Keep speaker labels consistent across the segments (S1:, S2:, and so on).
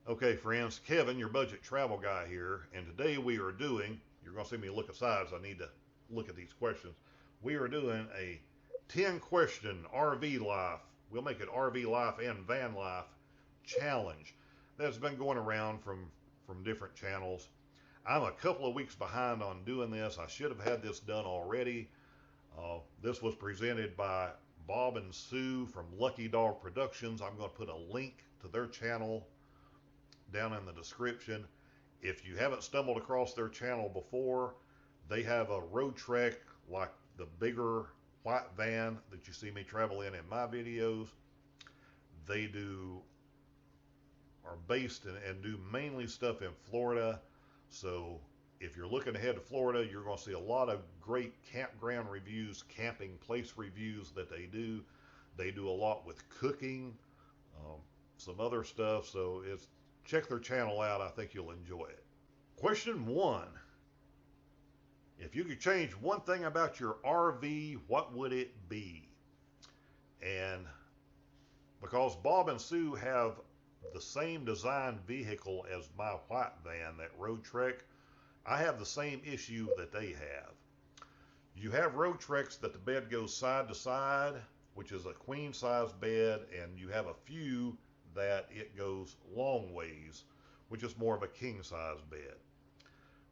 S1: Okay, friends, Kevin, your budget travel guy here, and today we are doing, you're going to see me look aside, so I need to look at these questions. We are doing a 10 question RV life. We'll make it RV life and van life challenge that's been going around from different channels. I'm a couple of weeks behind on doing this. I should have had this done already. This was presented by Bob and Sue from Lucky Dawg Productions. I'm going to put a link to their channel down in the description. If you haven't stumbled across their channel before, they have a road trek like the bigger white van that you see me travel in my videos. They are based and do mainly stuff in Florida. So if you're looking ahead to Florida, you're going to see a lot of great campground reviews, camping place reviews that they do. They do a lot with cooking, some other stuff. So check their channel out. I think you'll enjoy it. Question 1. If you could change one thing about your RV, what would it be? And because Bob and Sue have the same design vehicle as my white van, that road trek, I have the same issue that they have. You have road treks that the bed goes side to side, which is a queen size bed, and you have a few that it goes long ways, which is more of a king size bed.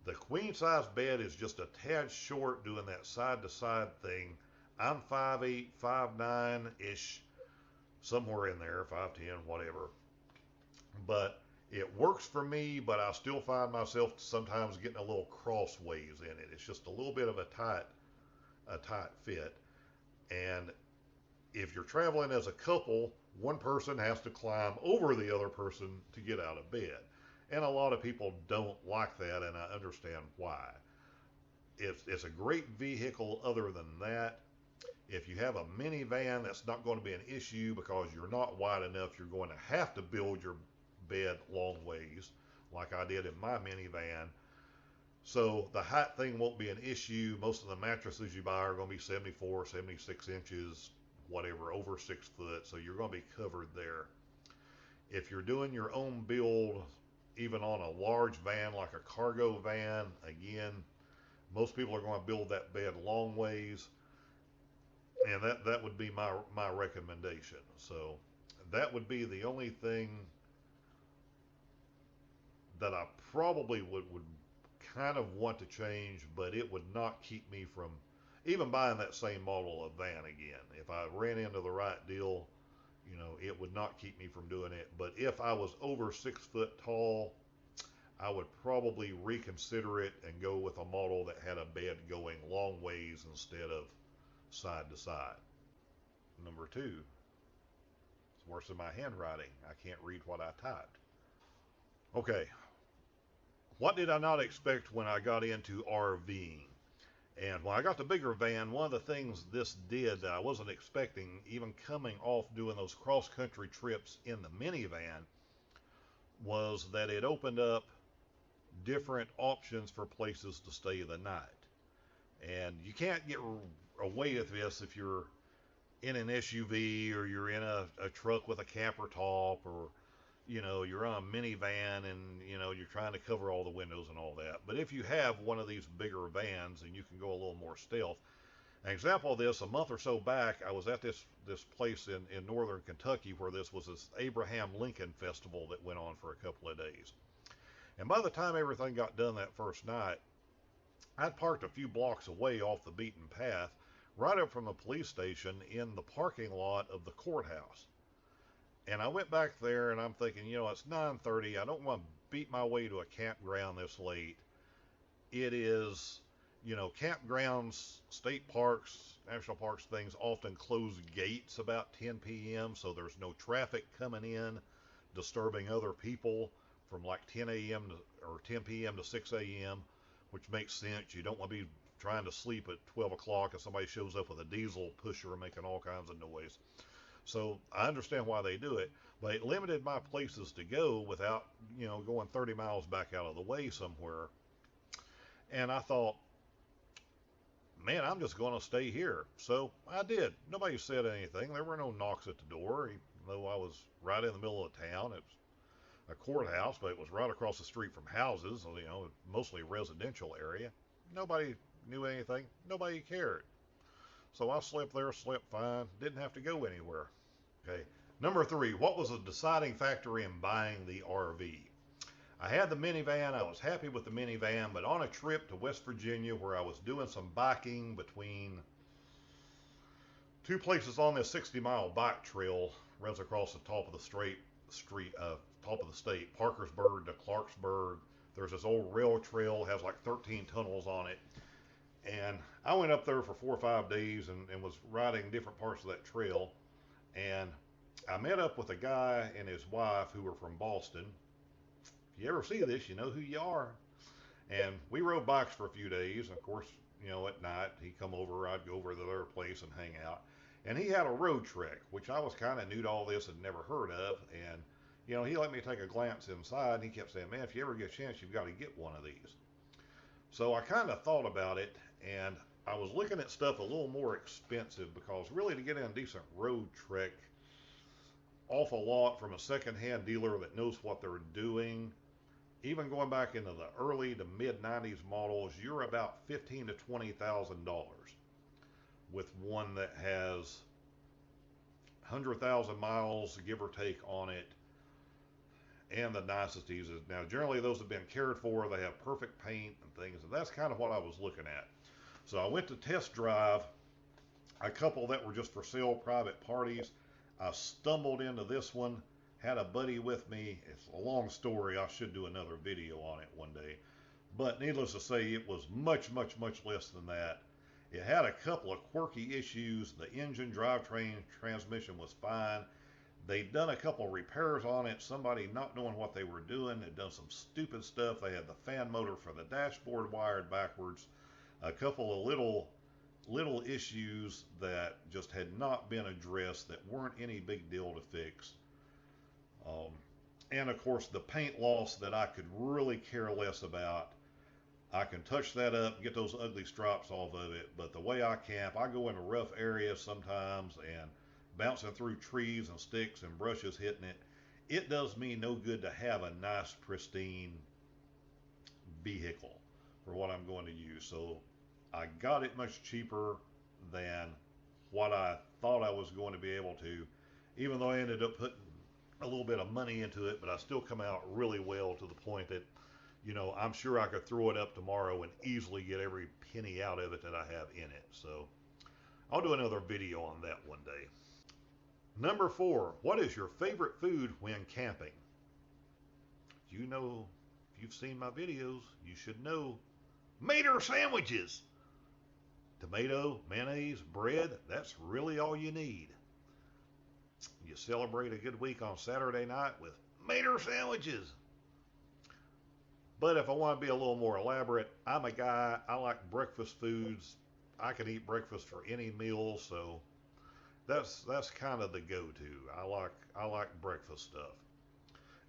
S1: The queen size bed is just a tad short doing that side to side thing. I'm 5'8", 5'9"-ish, somewhere in there, 5'10", whatever. But it works for me, but I still find myself sometimes getting a little crossways in it. It's just a little bit of a tight fit. And if you're traveling as a couple, one person has to climb over the other person to get out of bed. And a lot of people don't like that, and I understand why. It's a great vehicle other than that. If you have a minivan, that's not going to be an issue because you're not wide enough. You're going to have to build your bed long ways like I did in my minivan. So the height thing won't be an issue. Most of the mattresses you buy are going to be 74, 76 inches, whatever, over 6 foot. So you're going to be covered there. If you're doing your own build, even on a large van like a cargo van, again, most people are going to build that bed long ways, and that would be my recommendation. So that would be the only thing that I probably would kind of want to change, but it would not keep me from even buying that same model of van again. If I ran into the right deal, it would not keep me from doing it. But if I was over 6 foot tall, I would probably reconsider it and go with a model that had a bed going long ways instead of side to side. Number 2. It's worse than my handwriting. I can't read what I typed. Okay. What did I not expect when I got into RVing? And when I got the bigger van, one of the things this did that I wasn't expecting, even coming off doing those cross-country trips in the minivan, was that it opened up different options for places to stay the night. And you can't get away with this if you're in an SUV or you're in a truck with a camper top, or you're on a minivan and you're trying to cover all the windows and all that. But if you have one of these bigger vans and you can go a little more stealth. An example of this, a month or so back, I was at this place in northern Kentucky where this was this Abraham Lincoln festival that went on for a couple of days. And by the time everything got done that first night, I'd parked a few blocks away off the beaten path, right up from the police station in the parking lot of the courthouse. And I went back there and I'm thinking, it's 9:30. I don't want to beat my way to a campground this late. It is, campgrounds, state parks, national parks, things often close gates about 10 p.m. So there's no traffic coming in, disturbing other people from like 10 a.m. or 10 p.m. to 6 a.m., which makes sense. You don't want to be trying to sleep at 12 o'clock and somebody shows up with a diesel pusher making all kinds of noise. So I understand why they do it, but it limited my places to go without, going 30 miles back out of the way somewhere. And I thought, man, I'm just going to stay here. So I did. Nobody said anything. There were no knocks at the door, even though I was right in the middle of town. It was a courthouse, but it was right across the street from houses, you know, mostly residential area. Nobody knew anything. Nobody cared. So I slept there, slept fine, didn't have to go anywhere. Okay. Number three, what was the deciding factor in buying the RV? I had the minivan. I was happy with the minivan, but on a trip to West Virginia where I was doing some biking between two places on this 60-mile bike trail, runs across the top of the top of the state, Parkersburg to Clarksburg. There's this old rail trail, has like 13 tunnels on it. And I went up there for 4 or 5 days and was riding different parts of that trail. And I met up with a guy and his wife who were from Boston. If you ever see this, you know who you are. And we rode bikes for a few days. Of course, you know, at night he'd come over, I'd go over to their place and hang out. And he had a road trek, which I was kind of new to all this and never heard of. And, you know, he let me take a glance inside and he kept saying, man, if you ever get a chance, you've got to get one of these. So I kind of thought about it, and I was looking at stuff a little more expensive because really to get in a decent road trek, awful lot from a secondhand dealer that knows what they're doing. Even going back into the early to mid 90s models, you're about $15,000 to $20,000 with one that has 100,000 miles, give or take, on it, and the niceties. Now, generally those have been cared for. They have perfect paint and things, and that's kind of what I was looking at. So I went to test drive a couple that were just for sale, private parties. I stumbled into this one, had a buddy with me. It's a long story. I should do another video on it one day. But needless to say, it was much, much, much less than that. It had a couple of quirky issues. The engine, drivetrain, transmission was fine. They'd done a couple of repairs on it. Somebody not knowing what they were doing had done some stupid stuff. They had the fan motor for the dashboard wired backwards. A couple of little issues that just had not been addressed that weren't any big deal to fix. And of course the paint loss that I could really care less about. I can touch that up, get those ugly stripes off of it, but the way I camp, I go into rough areas sometimes and bouncing through trees and sticks and brushes hitting it. It does me no good to have a nice pristine vehicle for what I'm going to use. So I got it much cheaper than what I thought I was going to be able to, even though I ended up putting a little bit of money into it, but I still come out really well to the point that, you know, I'm sure I could throw it up tomorrow and easily get every penny out of it that I have in it. So I'll do another video on that one day. Number 4, what is your favorite food when camping? You know, if you've seen my videos, you should know Mater sandwiches. Tomato, mayonnaise, bread, that's really all you need. You celebrate a good week on Saturday night with Mater sandwiches. But if I want to be a little more elaborate, I'm a guy, I like breakfast foods. I can eat breakfast for any meal, so that's kind of the go-to. I like breakfast stuff.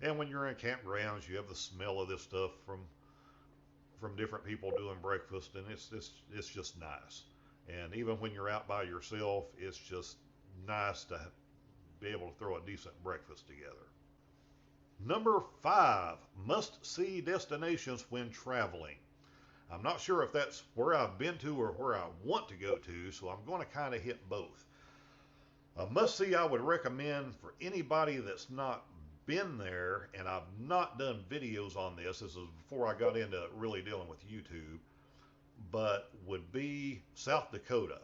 S1: And when you're in campgrounds, you have the smell of this stuff from different people doing breakfast, and it's just nice. And even when you're out by yourself, it's just nice to be able to throw a decent breakfast together. Number 5, must-see destinations when traveling. I'm not sure if that's where I've been to or where I want to go to, so I'm going to kind of hit both. A must-see I would recommend for anybody that's not been there, and I've not done videos on this. This is before I got into really dealing with YouTube, but would be South Dakota.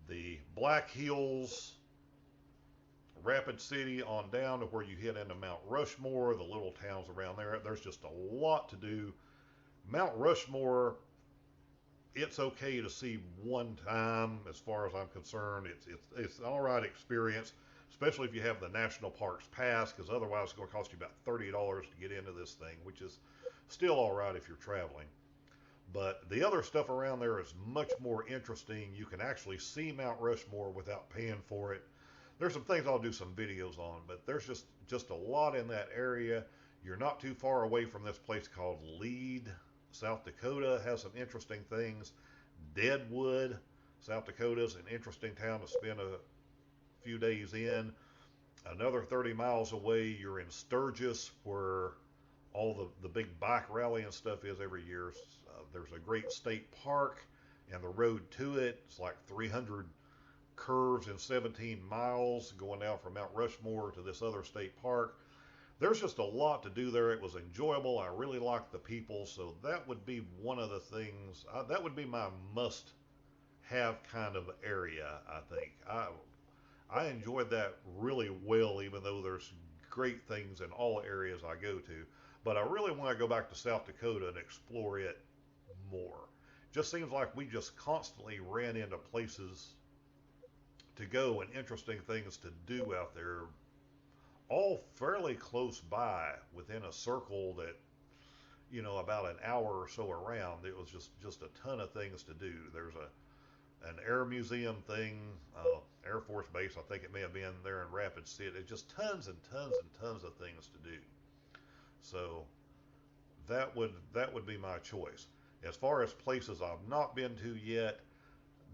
S1: The Black Hills, Rapid City on down to where you hit into Mount Rushmore, the little towns around there. There's just a lot to do. Mount Rushmore, it's okay to see one time as far as I'm concerned. It's an all right experience, especially if you have the National Parks Pass, because otherwise it's going to cost you about $30 to get into this thing, which is still all right if you're traveling. But the other stuff around there is much more interesting. You can actually see Mount Rushmore without paying for it. There's some things I'll do some videos on, but there's just a lot in that area. You're not too far away from this place called Lead. South Dakota has some interesting things. Deadwood, South Dakota is an interesting town to spend a few days in. Another 30 miles away, you're in Sturgis, where all the big bike rally and stuff is every year. There's a great state park, and the road to it, it's like 300 curves in 17 miles going down from Mount Rushmore to this other state park. There's just a lot to do there. It was enjoyable. I really liked the people, so that would be one of the things. That would be my must-have kind of area. I think I enjoyed that really well, even though there's great things in all areas I go to. But I really want to go back to South Dakota and explore it more. Just seems like we just constantly ran into places to go and interesting things to do out there, all fairly close by within a circle that, about an hour or so around. It was just a ton of things to do. There's an air museum thing, Air Force Base, I think it may have been there in Rapid City. It's just tons and tons and tons of things to do. So that would be my choice. As far as places I've not been to yet,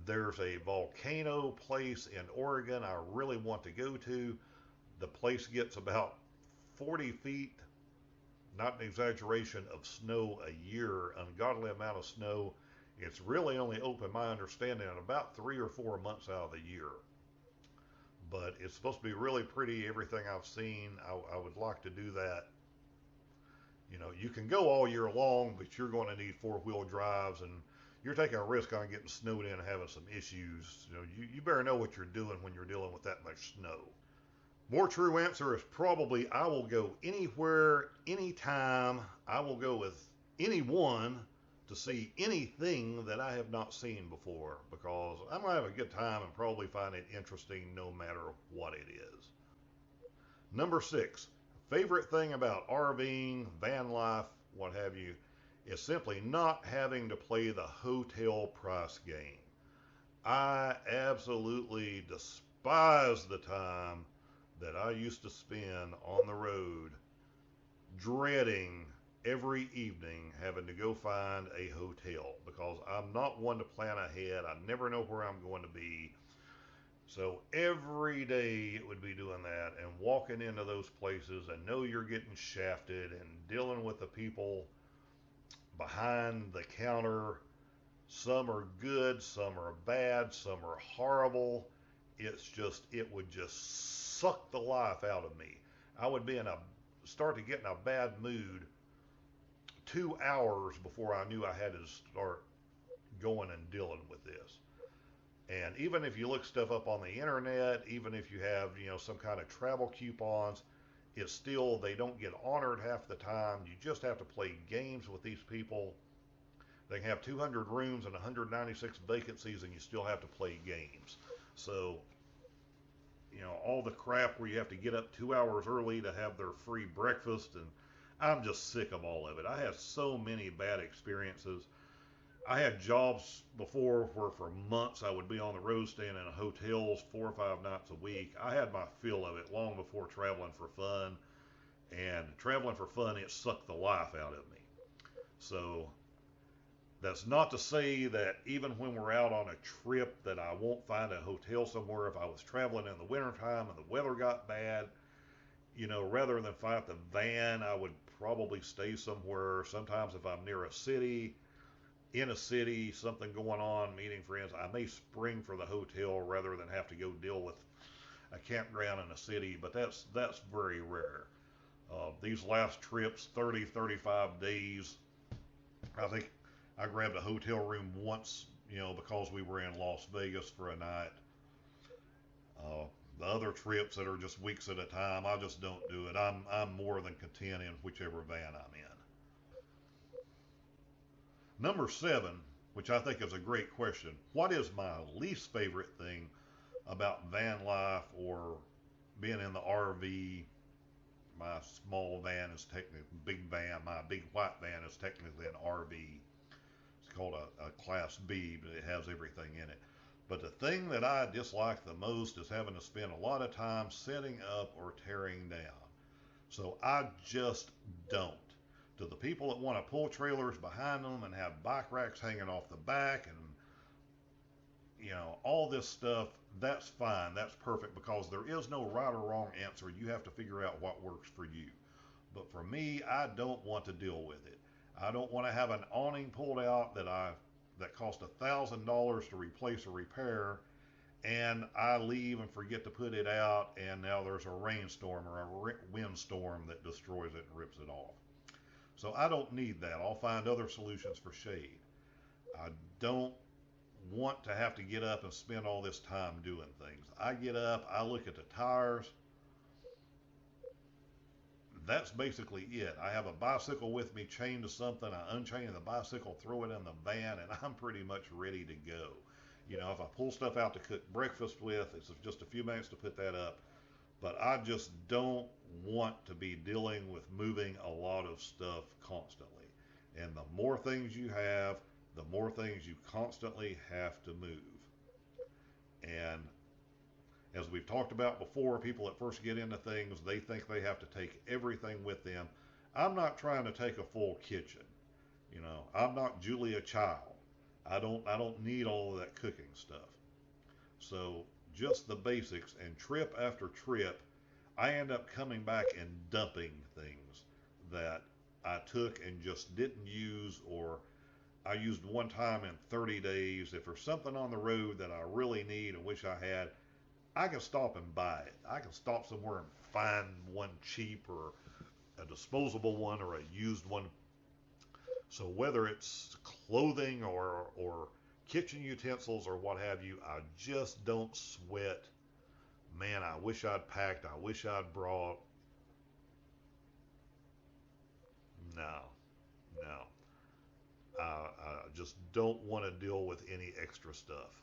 S1: there's a volcano place in Oregon I really want to go to. The place gets about 40 feet, not an exaggeration, of snow a year, ungodly amount of snow. It's really only open, my understanding, in about 3 or 4 months out of the year. But it's supposed to be really pretty, everything I've seen. I would like to do that. You can go all year long, but you're going to need four-wheel drives, and you're taking a risk on getting snowed in and having some issues. You better know what you're doing when you're dealing with that much snow. More true answer is probably I will go anywhere, anytime. I will go with anyone to see anything that I have not seen before, because I'm going to have a good time and probably find it interesting no matter what it is. Number 6, favorite thing about RVing, van life, what have you, is simply not having to play the hotel price game. I absolutely despise the time that I used to spend on the road dreading every evening having to go find a hotel, because I'm not one to plan ahead. I never know where I'm going to be. So every day it would be doing that and walking into those places and know you're getting shafted and dealing with the people behind the counter. Some are good, some are bad, some are horrible. It would just suck the life out of me. I would start to get in a bad mood 2 hours before I knew I had to start going and dealing with this. And even if you look stuff up on the internet, even if you have, some kind of travel coupons, it's still, they don't get honored half the time. You just have to play games with these people. They can have 200 rooms and 196 vacancies, and you still have to play games. So, all the crap where you have to get up 2 hours early to have their free breakfast, and I'm just sick of all of it. I have so many bad experiences. I had jobs before where for months I would be on the road staying in hotels 4 or 5 nights a week. I had my fill of it long before traveling for fun. And traveling for fun, it sucked the life out of me. So that's not to say that even when we're out on a trip that I won't find a hotel somewhere. If I was traveling in the wintertime and the weather got bad, rather than fight the van, I would probably stay somewhere. Sometimes if I'm near a city, in a city, something going on, meeting friends, I may spring for the hotel rather than have to go deal with a campground in a city, but that's very rare. These last trips, 30, 35 days, I think I grabbed a hotel room once, because we were in Las Vegas for a night. The other trips that are just weeks at a time, I just don't do it. I'm more than content in whichever van I'm in. Number 7, which I think is a great question. What is my least favorite thing about van life or being in the RV? My small van is technically my big white van is technically an RV. It's called a Class B, but it has everything in it. But the thing that I dislike the most is having to spend a lot of time setting up or tearing down. So I just don't. To the people that want to pull trailers behind them and have bike racks hanging off the back and, all this stuff, that's fine. That's perfect because there is no right or wrong answer. You have to figure out what works for you. But for me, I don't want to deal with it. I don't want to have an awning pulled out that cost $1,000 to replace or repair, and I leave and forget to put it out, and now there's a rainstorm or a windstorm that destroys it and rips it off. So I don't need that. I'll find other solutions for shade. I don't want to have to get up and spend all this time doing things. I get up, I look at the tires. That's basically it. I have a bicycle with me chained to something. I unchain the bicycle, throw it in the van, and I'm pretty much ready to go. If I pull stuff out to cook breakfast with, it's just a few minutes to put that up. But I just don't want to be dealing with moving a lot of stuff constantly. And the more things you have, the more things you constantly have to move. And as we've talked about before, people that first get into things, they think they have to take everything with them. I'm not trying to take a full kitchen. I'm not Julia Child. I don't need all of that cooking stuff. So just the basics, and trip after trip, I end up coming back and dumping things that I took and just didn't use, or I used one time in 30 days. If there's something on the road that I really need and wish I had, I can stop and buy it. I can stop somewhere and find one cheap, or a disposable one, or a used one. So whether it's clothing or kitchen utensils or what have you, I just don't sweat. Man, I wish I'd packed. I wish I'd brought. No. I just don't want to deal with any extra stuff.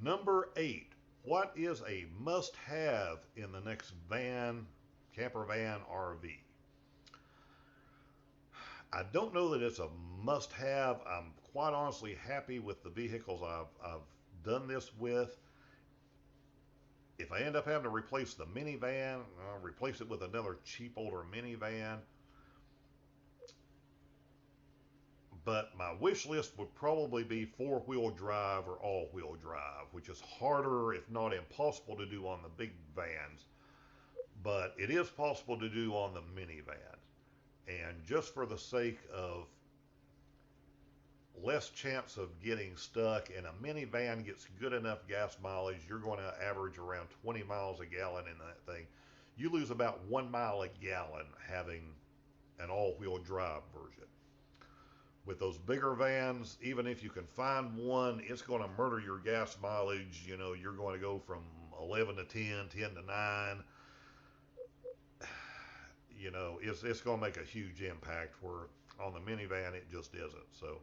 S1: Number 8. What is a must-have in the next van, camper van, RV? I don't know that it's a must-have. I'm quite honestly happy with the vehicles I've done this with. If I end up having to replace the minivan, I'll replace it with another cheap older minivan. But my wish list would probably be 4-wheel drive or all-wheel drive, which is harder, if not impossible, to do on the big vans. But it is possible to do on the minivan. And just for the sake of less chance of getting stuck, and a minivan gets good enough gas mileage, you're going to average around 20 miles a gallon in that thing. You lose about 1 mile a gallon having an all-wheel drive version. With those bigger vans, even if you can find one, it's going to murder your gas mileage. You're going to go from 11 to 10, 10 to 9. It's going to make a huge impact, where on the minivan it just isn't. So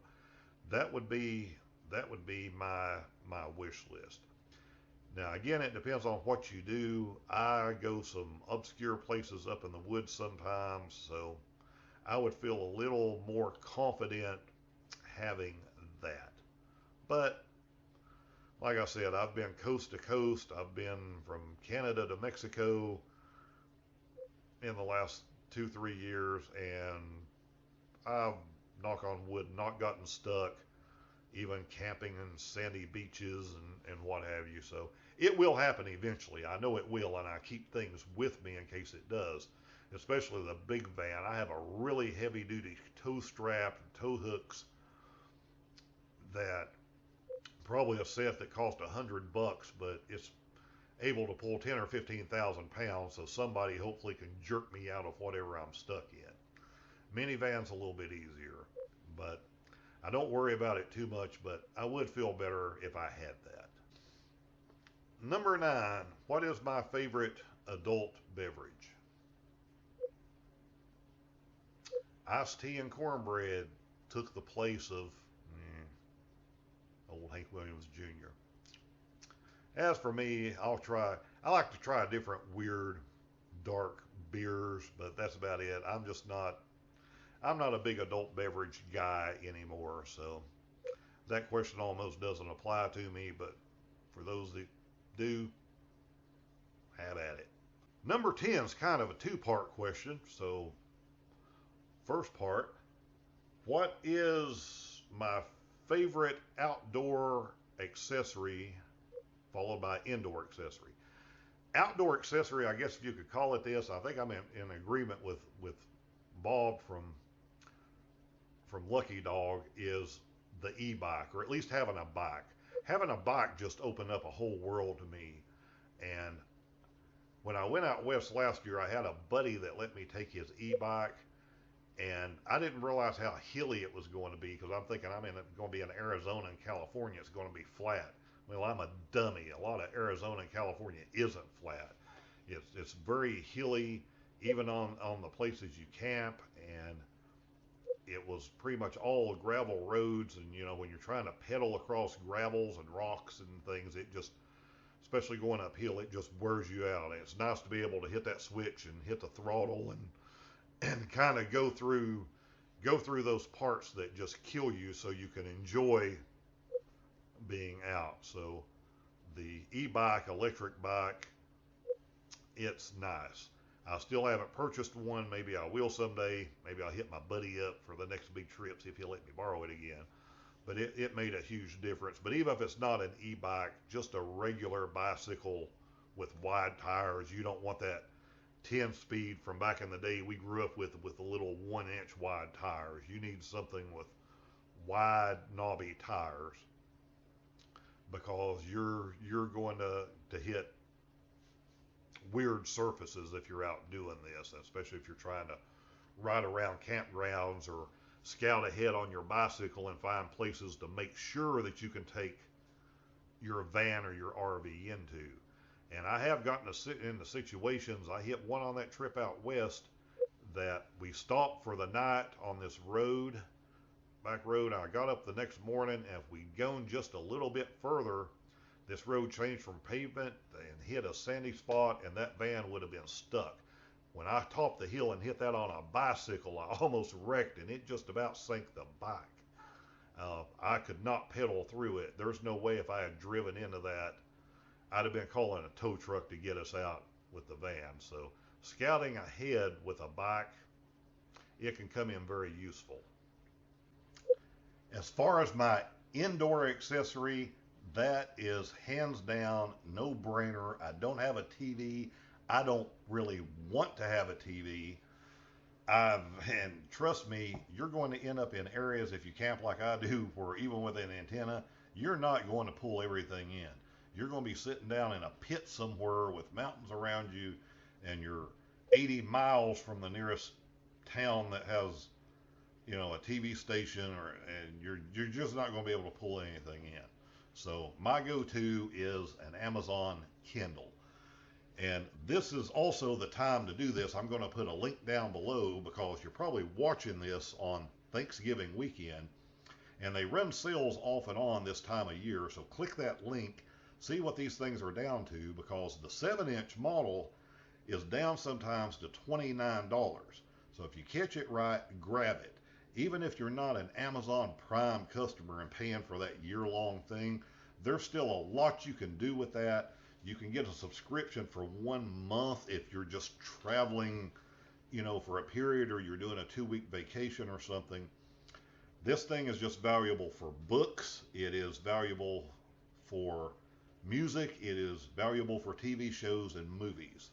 S1: that would be my wish list. Now again, it depends on what you do. I go some obscure places up in the woods sometimes, so I would feel a little more confident having that. But like I said, I've been coast to coast. I've been from Canada to Mexico in the last 2-3 years, and I've, knock on wood, not gotten stuck, even camping in sandy beaches and what have you. So it will happen eventually. I know it will, and I keep things with me in case it does. Especially the big van. I have a really heavy duty tow strap and tow hooks that probably a set that cost $100, but it's able to pull 10 or 15,000 pounds, so somebody hopefully can jerk me out of whatever I'm stuck in. Minivan's a little bit easier, but I don't worry about it too much, but I would feel better if I had that. Number 9, what is my favorite adult beverage? Iced tea and cornbread took the place of old Hank Williams Jr. As for me, I like to try different weird dark beers, but that's about it. I'm not a big adult beverage guy anymore, so that question almost doesn't apply to me, but for those that do, have at it. Number 10 is kind of a 2-part question, so first part, what is my favorite outdoor accessory followed by indoor accessory. Outdoor accessory, I guess if you could call it this, I think I'm in agreement with Bob from Lucky Dawg, is the e-bike, or at least having a bike. Having a bike just opened up a whole world to me. And when I went out west last year, I had a buddy that let me take his e-bike, and I didn't realize how hilly it was going to be, because I'm thinking going to be in Arizona and California, it's going to be flat. Well, I'm a dummy. A lot of Arizona and California isn't flat. It's very hilly, even on the places you camp, and it was pretty much all gravel roads. And when you're trying to pedal across gravels and rocks and things, it just, especially going uphill, it just wears you out. And it's nice to be able to hit that switch and hit the throttle and kind of go through those parts that just kill you, so you can enjoy being out. So the e-bike, electric bike, it's nice. I still haven't purchased one. Maybe I will someday. Maybe I'll hit my buddy up for the next big trip, see if he'll let me borrow it again. But it made a huge difference. But even if it's not an e-bike, just a regular bicycle with wide tires, you don't want that 10 speed from back in the day we grew up with the little 1-inch wide tires. You need something with wide knobby tires, because you're going to hit weird surfaces if you're out doing this, especially if you're trying to ride around campgrounds or scout ahead on your bicycle and find places to make sure that you can take your van or your RV into. And I have gotten into situations. I hit one on that trip out west that we stopped for the night on this back road. I got up the next morning, and if we'd gone just a little bit further, this road changed from pavement and hit a sandy spot, and that van would have been stuck. When I topped the hill and hit that on a bicycle, I almost wrecked, and it just about sank the bike. I could not pedal through it. There's no way, if I had driven into that, I'd have been calling a tow truck to get us out with the van. So scouting ahead with a bike, it can come in very useful. As far as my indoor accessory, that is hands down no brainer. I don't have a TV. I don't really want to have a TV. And trust me, you're going to end up in areas, if you camp like I do, where even with an antenna, you're not going to pull everything in. You're going to be sitting down in a pit somewhere with mountains around you, and you're 80 miles from the nearest town that has, a TV station, and you're just not going to be able to pull anything in. So my go-to is an Amazon Kindle. And this is also the time to do this. I'm going to put a link down below, because you're probably watching this on Thanksgiving weekend, and they run sales off and on this time of year. So click that link, see what these things are down to, because the 7-inch model is down sometimes to $29. So if you catch it right, grab it. Even if you're not an Amazon Prime customer and paying for that year-long thing, there's still a lot you can do with that. You can get a subscription for 1 month if you're just traveling, for a period, or you're doing a 2-week vacation or something. This thing is just valuable for books. It is valuable for music. It is valuable for TV shows and movies.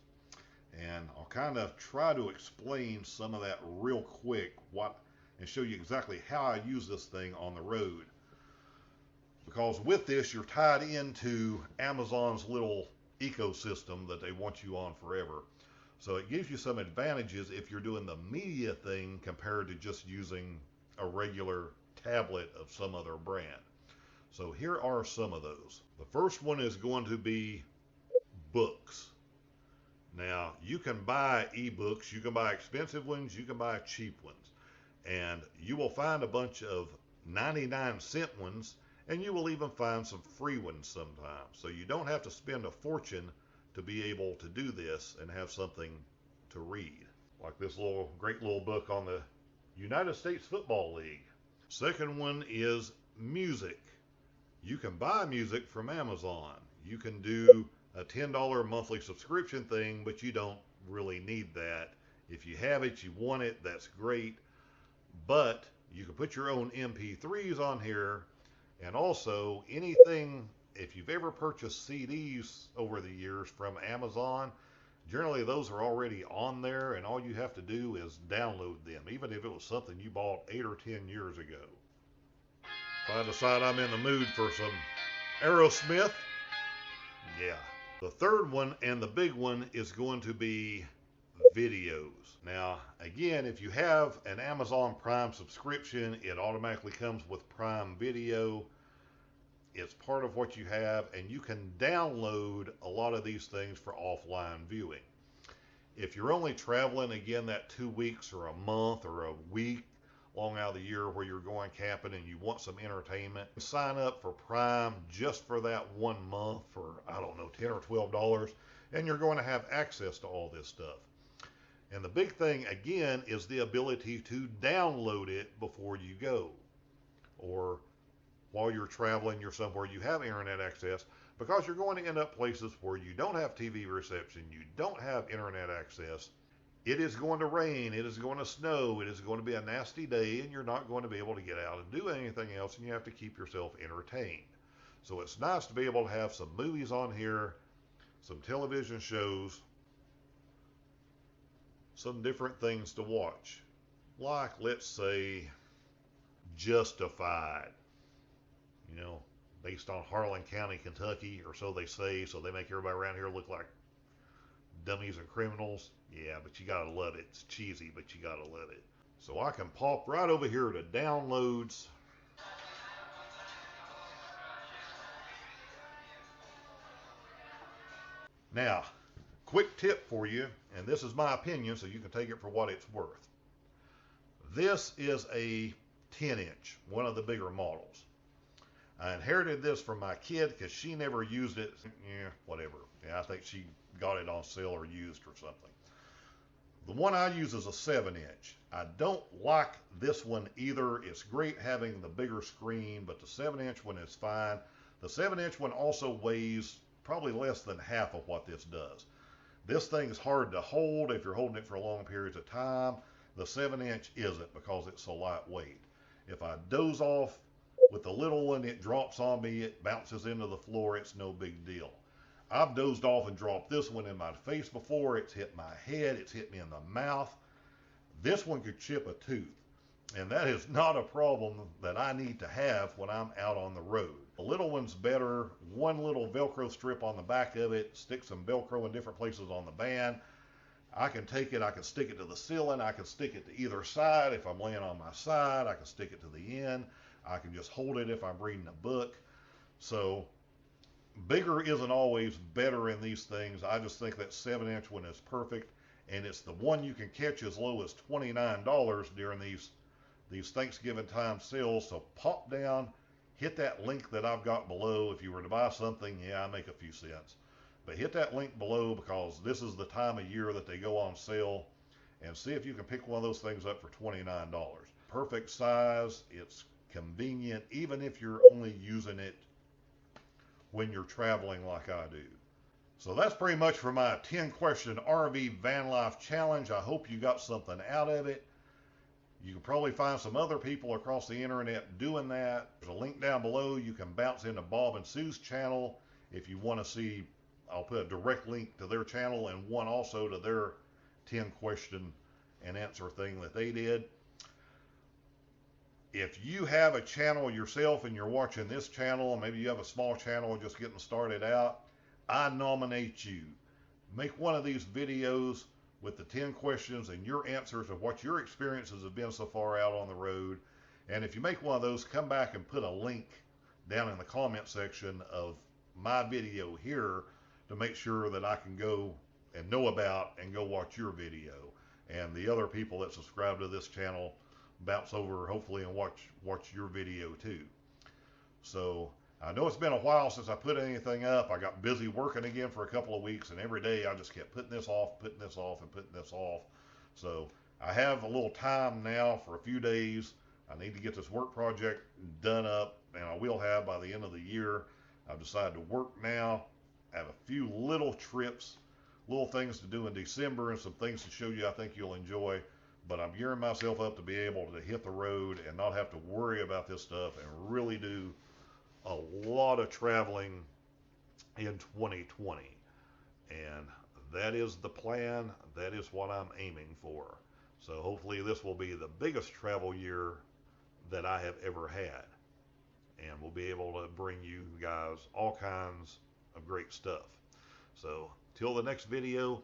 S1: And I'll kind of try to explain some of that real quick, and show you exactly how I use this thing on the road. Because with this, you're tied into Amazon's little ecosystem that they want you on forever. So it gives you some advantages if you're doing the media thing compared to just using a regular tablet of some other brand. So here are some of those. The first one is going to be books. Now, you can buy ebooks, you can buy expensive ones, you can buy cheap ones. And you will find a bunch of 99-cent ones, and you will even find some free ones sometimes. So you don't have to spend a fortune to be able to do this and have something to read. Like this great little book on the United States Football League. Second one is music. You can buy music from Amazon. You can do a $10 monthly subscription thing, but you don't really need that. If you have it, you want it, that's great. But you can put your own MP3s on here, And also, anything, if you've ever purchased CDs over the years from Amazon, generally those are already on there, and all you have to do is download them, even if it was something you bought 8 or 10 years ago. If I decide I'm in the mood for some Aerosmith, yeah. The third one and the big one is going to be videos. Now, again, if you have an Amazon Prime subscription, it automatically comes with Prime Video. It's part of what you have, and you can download a lot of these things for offline viewing. If you're only traveling, again, that 2 weeks or a month or a week long out of the year where you're going camping and you want some entertainment, sign up for Prime just for that 1 month for, I don't know, $10 or $12, and you're going to have access to all this stuff. And the big thing, again, is the ability to download it before you go, or while you're traveling, you're somewhere you have internet access, because you're going to end up places where you don't have TV reception, you don't have internet access. It is going to rain, it is going to snow, it is going to be a nasty day, and you're not going to be able to get out and do anything else, and you have to keep yourself entertained. So it's nice to be able to have some movies on here, some television shows, some different things to watch. Like, let's say, Justified. You know, based on Harlan County, Kentucky, or so they say, so they make everybody around here look like dummies and criminals. Yeah, but you gotta love it. It's cheesy, but you gotta love it. So I can pop right over here to downloads. Now, quick tip for you, and this is my opinion, so you can take it for what it's worth. This is a 10-inch, one of the bigger models. I inherited this from my kid because she never used it. Yeah, whatever. Yeah, I think she got it on sale or used or something. The one I use is a 7-inch. I don't like this one either. It's great having the bigger screen, but the 7-inch one is fine. The 7-inch one also weighs probably less than half of what this does. This thing's hard to hold if you're holding it for long periods of time. The 7-inch isn't because it's so lightweight. If I doze off with the little one, it drops on me, it bounces into the floor, it's no big deal. I've dozed off and dropped this one in my face before. It's hit my head, it's hit me in the mouth. This one could chip a tooth, and that is not a problem that I need to have when I'm out on the road. The little one's better. One little Velcro strip on the back of it, stick some Velcro in different places on the van. I can take it, I can stick it to the ceiling, I can stick it to either side. If I'm laying on my side, I can stick it to the end. I can just hold it if I'm reading a book. So bigger isn't always better in these things. I just think that 7-inch one is perfect, and it's the one you can catch as low as $29 during these Thanksgiving time sales. So pop down, hit that link that I've got below. If you were to buy something, yeah, I make a few cents. But hit that link below because this is the time of year that they go on sale, and see if you can pick one of those things up for $29. Perfect size, it's convenient, even if you're only using it when you're traveling like I do. So that's pretty much for my 10-question RV van life challenge. I hope you got something out of it. You can probably find some other people across the internet doing that. There's a link down below. You can bounce into Bob and Sue's channel if you want to see. I'll put a direct link to their channel and one also to their 10-question and answer thing that they did. If you have a channel yourself and you're watching this channel, and maybe you have a small channel just getting started out, I nominate you. Make one of these videos with the 10 questions and your answers of what your experiences have been so far out on the road. And if you make one of those, come back and put a link down in the comment section of my video here to make sure that I can go and know about and go watch your video. And the other people that subscribe to this channel bounce over hopefully and watch your video too. So I know it's been a while since I put anything up. I got busy working again for a couple of weeks, and every day I just kept putting this off, and putting this off. So I have a little time now for a few days. I need to get this work project done up, and I will have by the end of the year. I've decided to work now. I have a few little trips, little things to do in December, and some things to show you I think you'll enjoy. But I'm gearing myself up to be able to hit the road and not have to worry about this stuff and really do a lot of traveling in 2020. And that is the plan. That is what I'm aiming for. So hopefully this will be the biggest travel year that I have ever had. And we'll be able to bring you guys all kinds of great stuff. So till the next video,